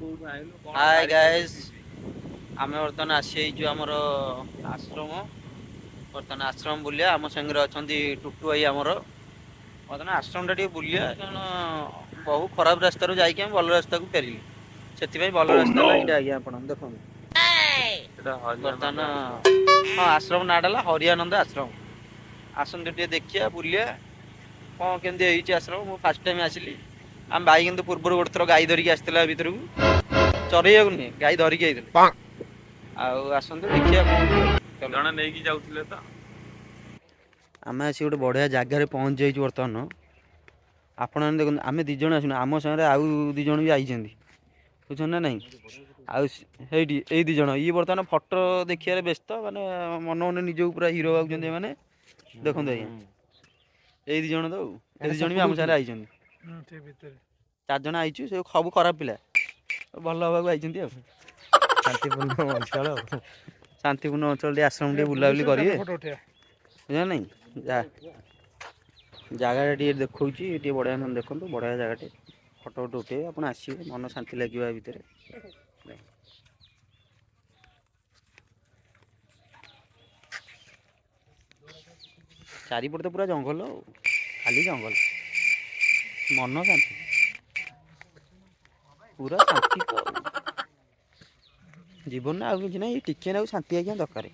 Hi guys आमे बर्तमान आसी आमर आश्रम बर्तमान आश्रम बुलिया आम संगे अच्छा टुटू भाई आमर बर्तमान आश्रम टा बुलिया कारण बहु खराब रास्तार जाकि भल रास्ता को फेरिली से भल रास्ता है ये आप देखो बर्तमान हाँ आश्रम नाटा हरियानंद आश्रम आसन देखिए बुलिया कौन केमती आश्रम मुझे फास्ट टाइम आसली आम भाई कि पूर्व गोटे थर गाई धरिकी आसला भर को चरईया नुहे गाई धरिकी आसतु देखिए कौन नहीं जाऊे तो आम आसी गोटे बढ़िया जगार पहुँच जाइए बर्तमान आपण देखो आम दिज आसना आम सागर आउ दिज भी आई बुझ ना ना आईटी ये दिज ये बर्तमान फटो देखिए व्यस्त मानने मन मन निज पूरा हिरो भाई मैंने देखते आज्ञा ये दिज तो ये दिज भी आम सागर आई चार जन आई सब खराब पिला भल हवा आई शांतिपूर्ण अंचल शांतिपूर्ण अंचल आश्रम टे बुलाबुली करेंगे बुझा नहीं जगह देखा बढ़िया देखो बढ़िया जगह फटो फटो उठे आप आसवे मन शांति लगे भितर चारिपट तो पूरा जंगल खाली जंगल मन शांति पूरा शांति जीवन ना आगे ना टिके ना शांति आज्ञा दरकार।